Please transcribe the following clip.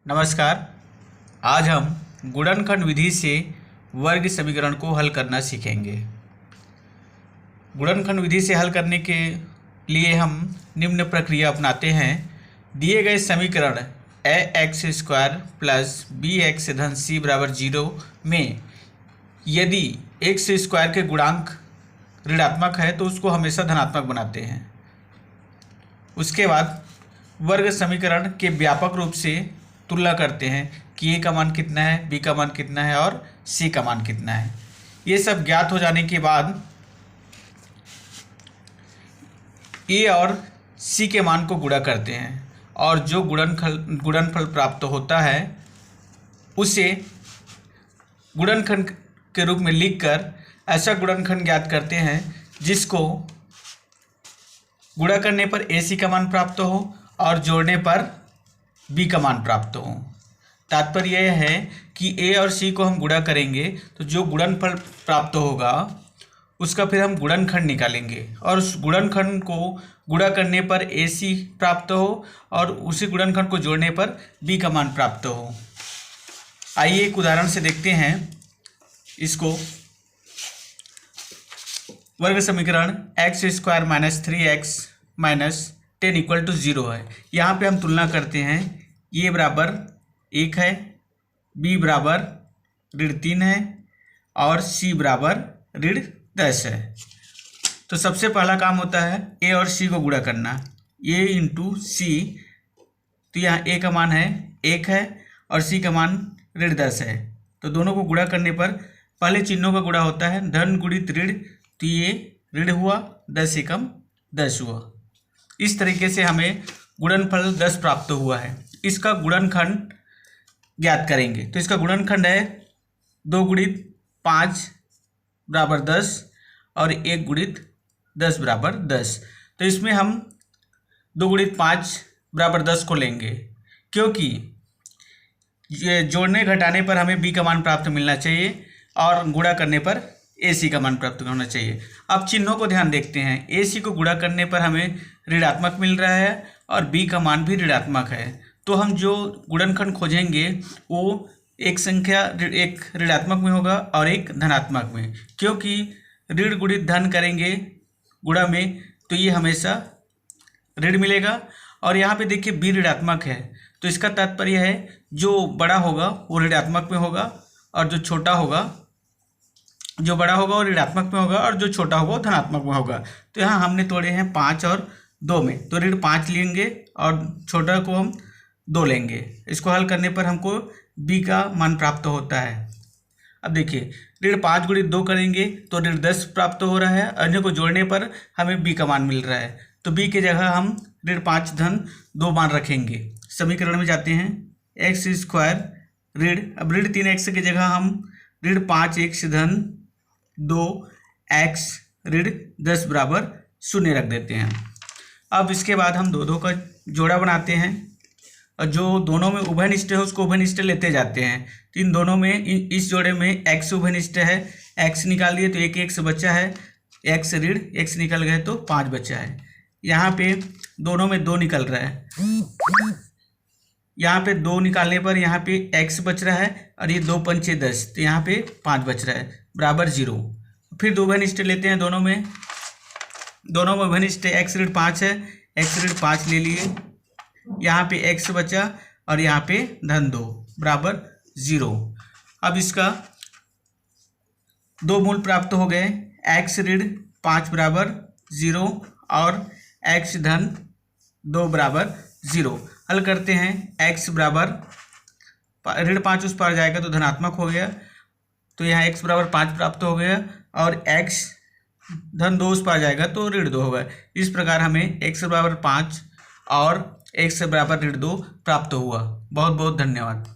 नमस्कार। आज हम गुणनखंड विधि से वर्ग समीकरण को हल करना सीखेंगे। गुणनखंड विधि से हल करने के लिए हम निम्न प्रक्रिया अपनाते हैं। दिए गए समीकरण ax² प्लस bx धन c बराबर 0 में यदि x² के गुणांक ऋणात्मक है तो उसको हमेशा धनात्मक बनाते हैं। उसके बाद वर्ग समीकरण के व्यापक रूप से तुलना करते हैं कि a का मान कितना है, b का मान कितना है और c का मान कितना है। ये सब ज्ञात हो जाने के बाद a और c के मान को गुणा करते हैं और जो गुणनफल प्राप्त होता है उसे गुणनखंड के रूप में लिखकर ऐसा गुणनखंड ज्ञात करते हैं जिसको गुणा करने पर ac का मान प्राप्त हो और जोड़ने पर b का मान प्राप्त हो। तात्पर्य यह है कि a और c को हम गुणा करेंगे तो जो गुणनफल प्राप्त होगा उसका फिर हम गुणनखंड निकालेंगे और उस गुणनखंड को गुणा करने पर ac प्राप्त हो और उसी गुणनखंड को जोड़ने पर b का मान प्राप्त हो। आइए एक उदाहरण से देखते हैं इसको। वर्ग समीकरण x² minus 3x minus 10 equal to 0 है। यहाँ पे हम तुलना करते हैं, a बराबर 1 है, b बराबर ऋण 3 है और c बराबर ऋण 10 है। तो सबसे पहला काम होता है a और c को गुणा करना, a इंटू c। तो यहाँ a का मान है 1 है और c का मान ऋण 10 है। तो दोनों को गुणा करने पर पहले चिन्हों का गुणा होता है, धन गुणित ऋण, तो ये ऋण हुआ, 10 एकम 10 हुआ। इस तरीके से हमें गुणनफल 10 प्राप्त हुआ है। इसका गुणनखंड ज्ञात करेंगे। तो इसका गुणनखंड है 2 गुणित 5 बराबर 10 और 1 गुणित 10 बराबर 10। तो इसमें हम 2 गुणित 5 बराबर 10 को लेंगे क्योंकि ये जोड़ने घटाने पर हमें b का मान प्राप्त मिलना चाहिए और गुणा करने पर ac का मान प्राप्त होना चाहिए। अब चिन्हों को ध्यान देखते हैं। ac को गुणा करने पर हमें ऋणात्मक मिल रहा है और b का मान भी ऋणात्मक है। तो हम जो गुणनखंड खोजेंगे वो एक संख्या एक ऋणात्मक में होगा और एक धनात्मक में, क्योंकि ऋण गुणित धन करेंगे गुणा में तो ये हमेशा ऋण मिलेगा। और यहाँ पे देखिए b ऋणात्मक है तो इसका तात्पर्य है जो बड़ा होगा वो ऋणात्मक में होगा और जो छोटा होगा, जो बड़ा होगा वो ऋणात्मक में होगा और जो छोटा होगा वो धनात्मक में होगा। तो यहाँ हमने तोड़े हैं 5 और 2 में, तो ऋण 5 लेंगे और छोटा को हम 2 लेंगे। इसको हल करने पर हमको b का मान प्राप्त होता है। अब देखिए ऋण 5 गुणित 2 करेंगे तो ऋण 10 प्राप्त हो रहा है, अन्य को जोड़ने पर हमें b का मान मिल रहा है। तो b की जगह हम ऋण 5 धन 2 मान रखेंगे। समीकरण में जाते हैं, x² ऋण, अब ऋण 3x की जगह हम ऋण 5x धन 2x ऋण 10 बराबर 0 रख देते हैं। अब इसके बाद हम दो का जोड़ा बनाते हैं और जो दोनों में उभयनिष्ठ है उसको उभयनिष्ठ लेते जाते हैं। तो इन दोनों में इस जोड़े में x उभयनिष्ठ है, x निकाल लिए तो एक x बचा है, x ऋण x निकल गए तो 5 बचा है। यहाँ पे दोनों में 2 निकल रहा है, यहाँ पे 2 निकालने पर यहाँ पे x बच रहा है और ये 2 पंचे 10, तो यहाँ पे 5 बच रहा है बराबर 0। फिर दो उभयनिष्ठ लेते हैं, दोनों में उभयनिष्ठ x ऋण 5 है, x ऋण 5 ले लिए, यहाँ पे x बचा और यहाँ पे धन 2 बराबर 0। अब इसका 2 मूल प्राप्त हो गए, x ऋण 5 बराबर 0 और x धन 2 बराबर 0। हल करते हैं, x बराबर ऋण 5 उस पार जाएगा तो धनात्मक हो गया, तो यहाँ x बराबर 5 प्राप्त हो गया और x धन 2 उस पार जाएगा तो ऋण 2 होगा। इस प्रकार हमें x बराबर 5 और x बराबर ऋण 2 प्राप्त हुआ। बहुत बहुत धन्यवाद।